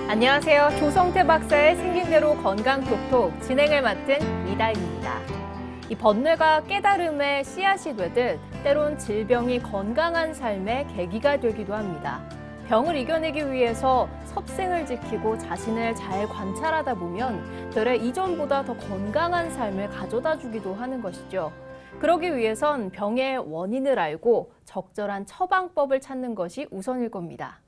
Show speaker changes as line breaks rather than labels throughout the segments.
안녕하세요. 조성태 박사의 생긴대로 건강톡톡 진행을 맡은 이다입니다. 이 번뇌가 깨달음의 씨앗이 되듯 때론 질병이 건강한 삶의 계기가 되기도 합니다. 병을 이겨내기 위해서 섭생을 지키고 자신을 잘 관찰하다 보면 되레 이전보다 더 건강한 삶을 가져다 주기도 하는 것이죠. 그러기 위해선 병의 원인을 알고 적절한 처방법을 찾는 것이 우선일 겁니다.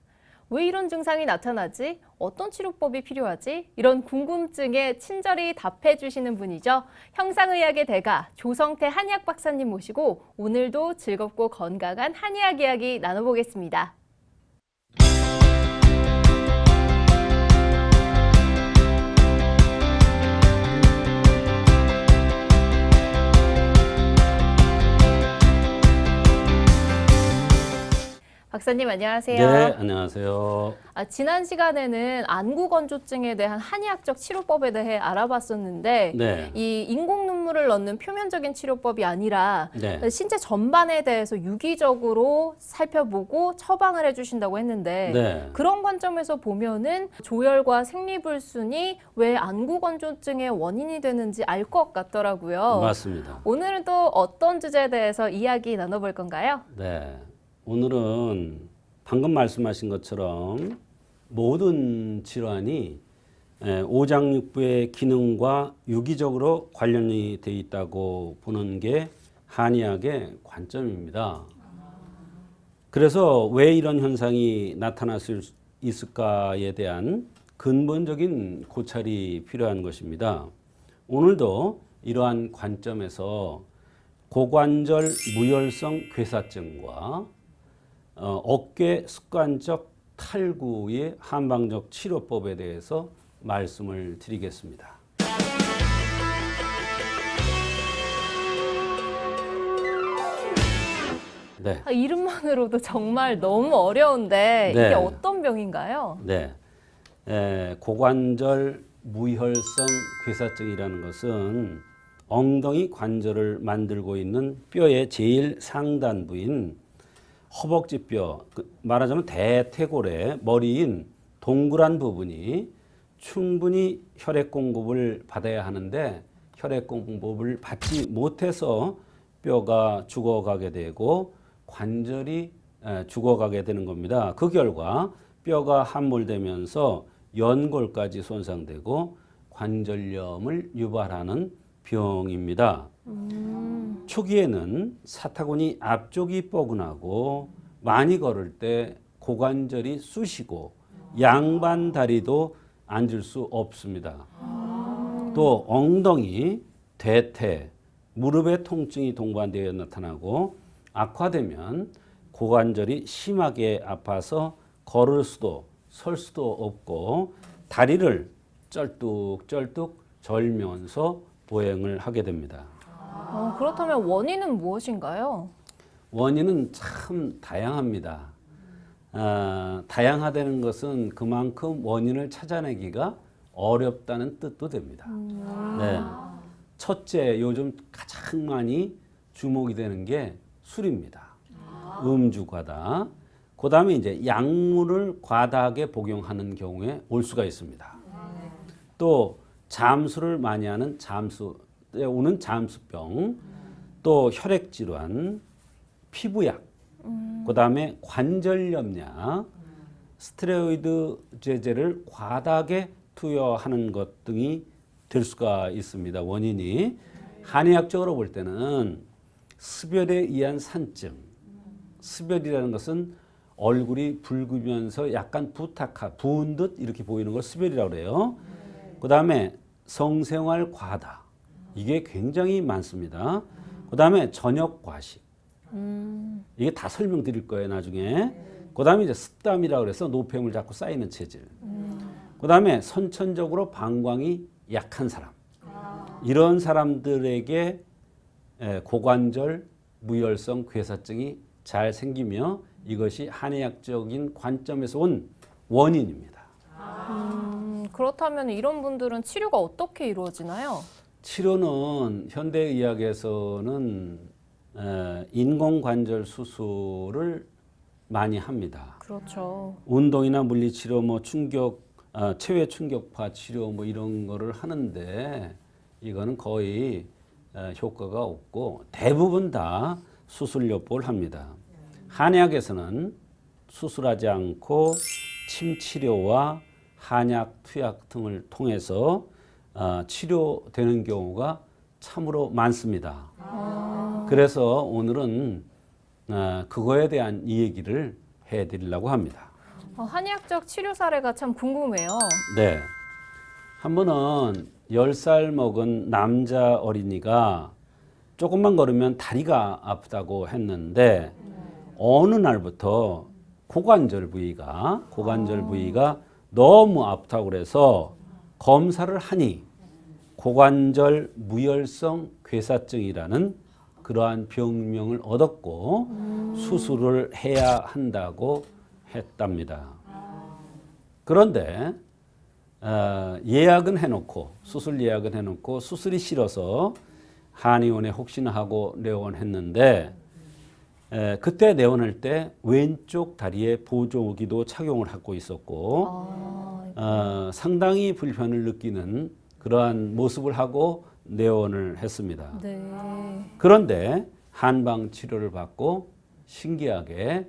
왜 이런 증상이 나타나지? 어떤 치료법이 필요하지? 이런 궁금증에 친절히 답해 주시는 분이죠. 형상의학의 대가 조성태 한의학 박사님 모시고 오늘도 즐겁고 건강한 한의학 이야기 나눠보겠습니다. 박사님 안녕하세요.
네, 안녕하세요.
지난 시간에는 안구건조증에 대한 한의학적 치료법에 대해 알아봤었는데
네.
이 인공 눈물을 넣는 표면적인 치료법이 아니라
네.
신체 전반에 대해서 유기적으로 살펴보고 처방을 해주신다고 했는데
네.
그런 관점에서 보면은 조혈과 생리불순이 왜 안구건조증의 원인이 되는지 알 것 같더라고요.
맞습니다.
오늘은 또 어떤 주제에 대해서 이야기 나눠볼 건가요?
네. 오늘은 방금 말씀하신 것처럼 모든 질환이 오장육부의 기능과 유기적으로 관련이 돼 있다고 보는 게 한의학의 관점입니다. 그래서 왜 이런 현상이 나타날 수 있을까에 대한 근본적인 고찰이 필요한 것입니다. 오늘도 이러한 관점에서 고관절 무혈성 괴사증과 어깨 습관적 탈구의 한방적 치료법에 대해서 말씀을 드리겠습니다. 네.
이름만으로도 정말 너무 어려운데
네.
이게 어떤 병인가요?
네. 고관절 무혈성 괴사증이라는 것은 엉덩이 관절을 만들고 있는 뼈의 제일 상단부인 허벅지뼈, 말하자면 대퇴골의 머리인 동그란 부분이 충분히 혈액 공급을 받아야 하는데 혈액 공급을 받지 못해서 뼈가 죽어가게 되고 관절이 죽어가게 되는 겁니다. 그 결과 뼈가 함몰되면서 연골까지 손상되고 관절염을 유발하는 병입니다. 초기에는 사타구니 앞쪽이 뻐근하고 많이 걸을 때 고관절이 쑤시고 양반 다리도 앉을 수 없습니다. 또 엉덩이, 대퇴, 무릎의 통증이 동반되어 나타나고 악화되면 고관절이 심하게 아파서 걸을 수도 설 수도 없고 다리를 쩔뚝쩔뚝 절면서 보행을 하게 됩니다.
그렇다면 원인은 무엇인가요?
원인은 참 다양합니다. 다양하다는 것은 그만큼 원인을 찾아내기가 어렵다는 뜻도 됩니다. 네. 첫째, 요즘 가장 많이 주목이 되는 게 술입니다. 음주 과다. 그 다음에 이제 약물을 과다하게 복용하는 경우에 올 수가 있습니다. 또 잠수를 많이 하는 잠수에 오는 잠수병, 또 혈액질환, 피부약, 그 다음에 관절염약, 스테로이드 제제를 과다하게 투여하는 것 등이 될 수가 있습니다. 원인이. 한의학적으로 볼 때는 습열에 의한 산증, 습열이라는 것은 얼굴이 붉으면서 약간 부은 듯 이렇게 보이는 걸 습열이라고 해요. 그 다음에 성생활 과다. 이게 굉장히 많습니다. 그 다음에 저녁 과식. 이게 다 설명드릴 거예요, 나중에. 그 다음에 이제 습담이라고 해서 노폐물 자꾸 쌓이는 체질. 그 다음에 선천적으로 방광이 약한 사람. 이런 사람들에게 고관절 무혈성 괴사증이 잘 생기며 이것이 한의학적인 관점에서 온 원인입니다.
그렇다면 이런 분들은 치료가 어떻게 이루어지나요?
치료는 현대의학에서는 인공관절 수술을 많이 합니다.
그렇죠.
운동이나 물리치료, 뭐 체외 충격파 치료 뭐 이런 거를 하는데 이거는 거의 효과가 없고 대부분 다 수술요법을 합니다. 한의학에서는 수술하지 않고 침치료와 한약, 투약 등을 통해서 치료되는 경우가 참으로 많습니다. 그래서 오늘은 그거에 대한 이 얘기를 해드리려고 합니다.
한의학적 치료 사례가 참 궁금해요.
네. 한 번은 10살 먹은 남자 어린이가 조금만 걸으면 다리가 아프다고 했는데 어느 날부터 고관절 부위가 너무 아프다고 그래서 검사를 하니 고관절 무혈성 괴사증이라는 그러한 병명을 얻었고 수술을 해야 한다고 했답니다. 그런데 예약은 해놓고 수술이 싫어서 한의원에 혹시나 하고 내원했는데 그때 내원할 때 왼쪽 다리에 보조기도 착용을 하고 있었고 상당히 불편을 느끼는 그러한 모습을 하고 내원을 했습니다.
네.
그런데 한방 치료를 받고 신기하게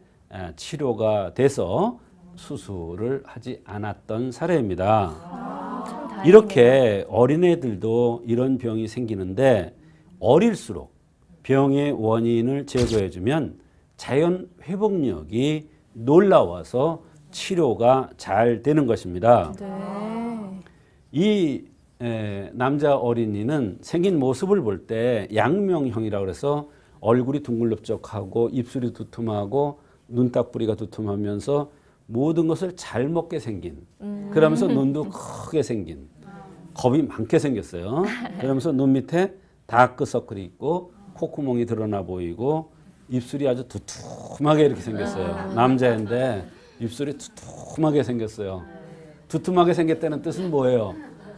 치료가 돼서 수술을 하지 않았던 사례입니다.
참 다행이네요.
이렇게 어린애들도 이런 병이 생기는데 어릴수록 병의 원인을 제거해주면 자연 회복력이 놀라워서 치료가 잘 되는 것입니다.
네.
이 남자 어린이는 생긴 모습을 볼 때 양명형이라고 해서 얼굴이 둥글럽적하고 입술이 두툼하고 눈딱부리가 두툼하면서 모든 것을 잘 먹게 생긴 그러면서 눈도 크게 생긴 겁이 많게 생겼어요. 그러면서 눈 밑에 다크서클이 있고 콧구멍이 드러나 보이고 입술이 아주 두툼하게 이렇게 생겼어요. 남자인데 입술이 두툼하게 생겼어요. 두툼하게 생겼다는 뜻은 뭐예요?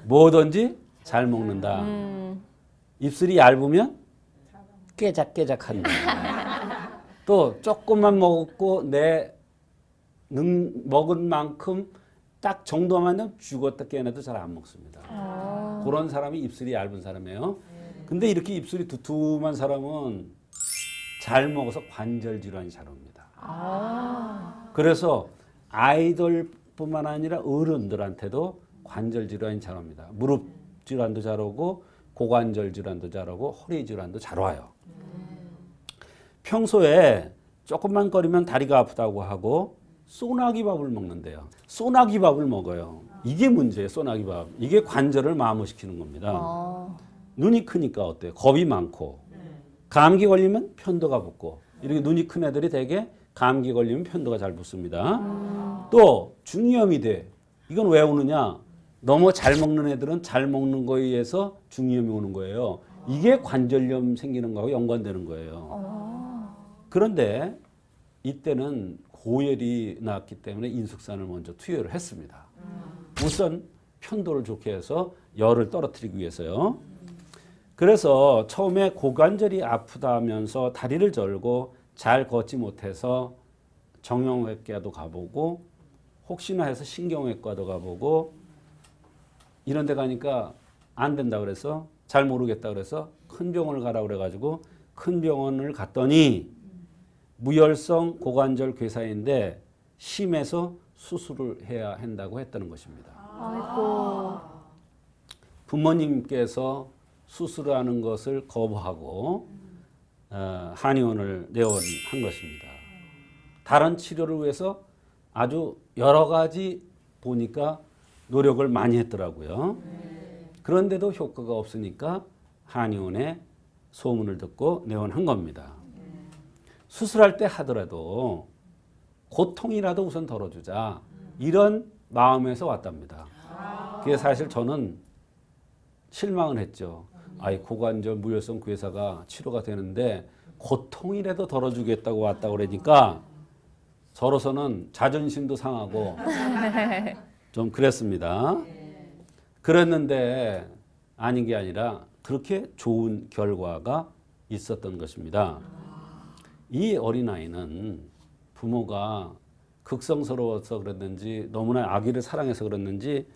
뭐든지 잘 먹는다. 입술이 얇으면 깨작깨작한다. 또 조금만 먹고 먹은 만큼 딱 정도만 되면 죽었다 깨어나도 잘 안 먹습니다. 그런 사람이 입술이 얇은 사람이에요. 근데 이렇게 입술이 두툼한 사람은 잘 먹어서 관절 질환이 잘 옵니다. 그래서 아이들뿐만 아니라 어른들한테도 관절 질환이 잘 옵니다. 무릎 질환도 잘 오고 고관절 질환도 잘 오고 허리 질환도 잘 와요. 평소에 조금만 거리면 다리가 아프다고 하고 소나기 밥을 먹는데요. 소나기 밥을 먹어요. 이게 문제예요. 소나기 밥. 이게 관절을 마모시키는 겁니다. 눈이 크니까 어때요? 겁이 많고 감기 걸리면 편도가 붓고 이렇게 눈이 큰 애들이 되게 감기 걸리면 편도가 잘 붓습니다. 또 중이염이 돼. 이건 왜 오느냐? 너무 잘 먹는 애들은 잘 먹는 거에 의해서 중이염이 오는 거예요. 이게 관절염 생기는 거하고 연관되는 거예요. 그런데 이때는 고열이 났기 때문에 인숙산을 먼저 투여를 했습니다. 우선 편도를 좋게 해서 열을 떨어뜨리기 위해서요. 그래서 처음에 고관절이 아프다면서 다리를 절고 잘 걷지 못해서 정형외과도 가보고 혹시나 해서 신경외과도 가보고 이런 데 가니까 안 된다 그래서 잘 모르겠다 그래서 큰 병원을 가라 그래가지고 큰 병원을 갔더니 무혈성 고관절 괴사인데 심해서 수술을 해야 한다고 했다는 것입니다.
아이고.
부모님께서 수술하는 것을 거부하고 한의원을 내원한 것입니다. 다른 치료를 위해서 아주 여러 가지 보니까 노력을 많이 했더라고요. 그런데도 효과가 없으니까 한의원에 소문을 듣고 내원한 겁니다. 수술할 때 하더라도 고통이라도 우선 덜어주자 이런 마음에서 왔답니다. 그게 사실 저는 실망을 했죠. 아이 고관절 무혈성 괴사가 치료가 되는데 고통이라도 덜어주겠다고 왔다고 그러니까 저로서는 자존심도 상하고 좀 그랬습니다. 그랬는데 아닌 게 아니라 그렇게 좋은 결과가 있었던 것입니다. 이 어린아이는 부모가 극성스러워서 그랬는지 너무나 아기를 사랑해서 그랬는지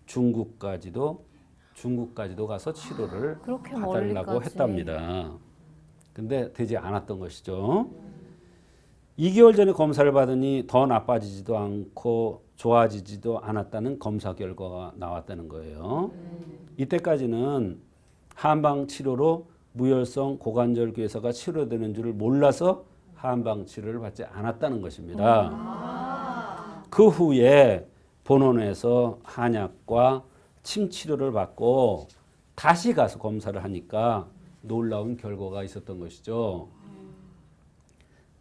중국까지도 가서 치료를
그렇게
받으려고
멀리까지.
했답니다. 근데 되지 않았던 것이죠. 2개월 전에 검사를 받으니 더 나빠지지도 않고 좋아지지도 않았다는 검사 결과가 나왔다는 거예요. 이때까지는 한방 치료로 무혈성 고관절 괴사가 치료되는 줄을 몰라서 한방 치료를 받지 않았다는 것입니다. 그 후에 본원에서 한약과 침 치료를 받고 다시 가서 검사를 하니까 놀라운 결과가 있었던 것이죠.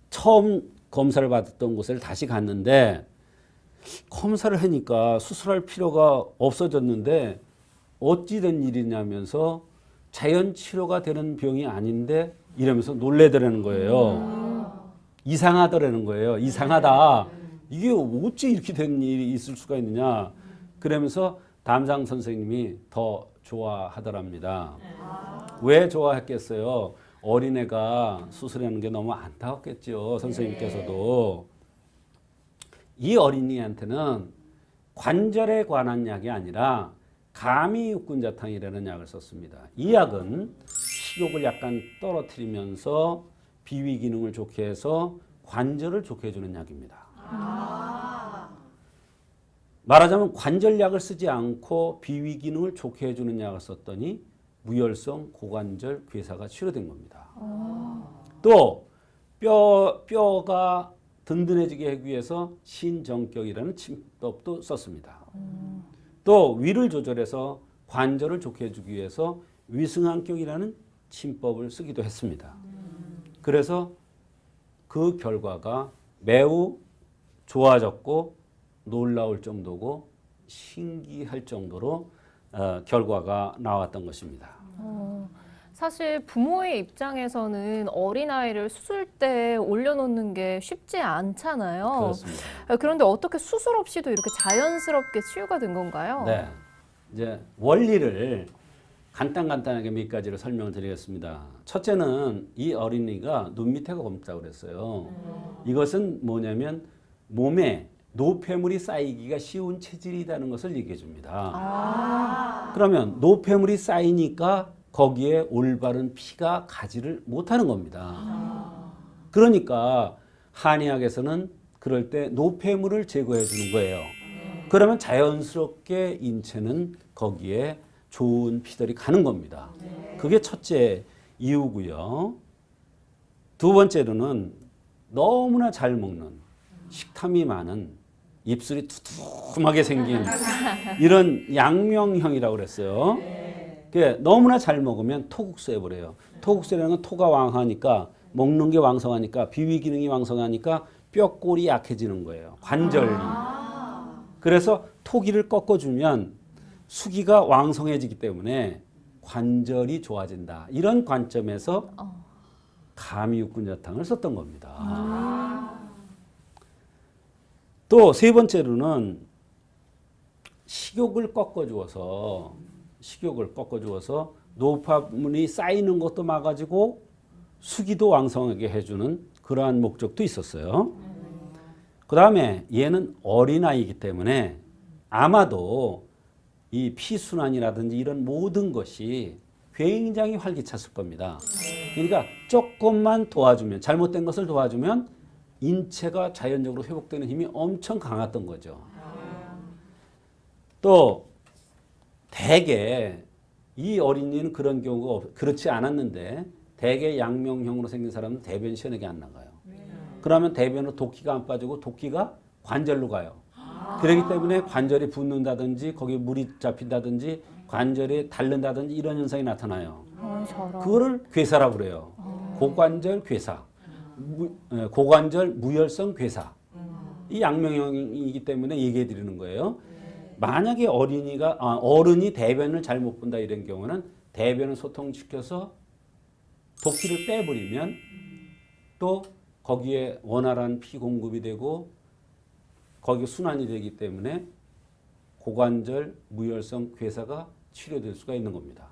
처음 검사를 받았던 곳을 다시 갔는데 검사를 하니까 수술할 필요가 없어졌는데 어찌 된 일이냐면서 자연 치료가 되는 병이 아닌데 이러면서 놀래더라는 거예요. 이상하더라는 거예요. 이상하다. 이게 어찌 이렇게 된 일이 있을 수가 있느냐. 그러면서 담당 선생님이 더 좋아하더랍니다. 왜 좋아했겠어요? 어린애가 수술하는 게 너무 안타깝겠죠. 선생님께서도. 이 어린이한테는 관절에 관한 약이 아니라 가미육군자탕이라는 약을 썼습니다. 이 약은 식욕을 약간 떨어뜨리면서 비위 기능을 좋게 해서 관절을 좋게 해주는 약입니다. 말하자면 관절약을 쓰지 않고 비위 기능을 좋게 해주는 약을 썼더니 무혈성 고관절 괴사가 치료된 겁니다. 또 뼈가 든든해지게 하기 위해서 신정격이라는 침법도 썼습니다. 또 위를 조절해서 관절을 좋게 해주기 위해서 위승한격이라는 침법을 쓰기도 했습니다. 그래서 그 결과가 매우 좋아졌고 놀라울 정도고 신기할 정도로 결과가 나왔던 것입니다.
사실 부모의 입장에서는 어린아이를 수술대에 올려놓는 게 쉽지 않잖아요.
그렇습니다.
그런데 어떻게 수술 없이도 이렇게 자연스럽게 치유가 된 건가요?
네, 이제 원리를 간단하게 몇 가지로 설명을 드리겠습니다. 첫째는 이 어린이가 눈 밑에가 검다고 그랬어요. 이것은 뭐냐면 몸에 노폐물이 쌓이기가 쉬운 체질이라는 것을 얘기해 줍니다. 그러면 노폐물이 쌓이니까 거기에 올바른 피가 가지를 못하는 겁니다. 그러니까 한의학에서는 그럴 때 노폐물을 제거해 주는 거예요. 그러면 자연스럽게 인체는 거기에 좋은 피들이 가는 겁니다. 그게 첫째 이유고요. 두 번째로는 너무나 잘 먹는 식탐이 많은 입술이 두툼하게 생긴 이런 양명형이라고 그랬어요. 너무나 잘 먹으면 토국수 해버려요. 토국수라는 건 토가 왕하니까 먹는 게 왕성하니까 비위 기능이 왕성하니까 뼈골이 약해지는 거예요. 관절이. 그래서 토기를 꺾어주면 수기가 왕성해지기 때문에 관절이 좋아진다. 이런 관점에서 가미육군자탕을 썼던 겁니다. 또 세 번째로는 식욕을 꺾어주어서 노폐물이 쌓이는 것도 막아주고 수기도 왕성하게 해주는 그러한 목적도 있었어요. 그 다음에 얘는 어린아이이기 때문에 아마도 이 피순환이라든지 이런 모든 것이 굉장히 활기찼을 겁니다. 그러니까 조금만 도와주면, 잘못된 것을 도와주면 인체가 자연적으로 회복되는 힘이 엄청 강했던 거죠. 또 대개 이 어린이는 그런 경우가 그렇지 않았는데 대개 양명형으로 생긴 사람은 대변이 시원하게 안 나가요. 그러면 대변으로 도끼가 안 빠지고 도끼가 관절로 가요. 그렇기 때문에 관절이 붓는다든지 거기에 물이 잡힌다든지 관절이 닳는다든지 이런 현상이 나타나요. 그거를 괴사라고 그래요. 고관절 괴사. 고관절 무혈성 괴사. 이 양명형이기 때문에 얘기해 드리는 거예요. 만약에 어른이 대변을 잘못 본다 이런 경우는 대변을 소통시켜서 도끼를 빼버리면 또 거기에 원활한 피 공급이 되고 거기에 순환이 되기 때문에 고관절 무혈성 괴사가 치료될 수가 있는 겁니다.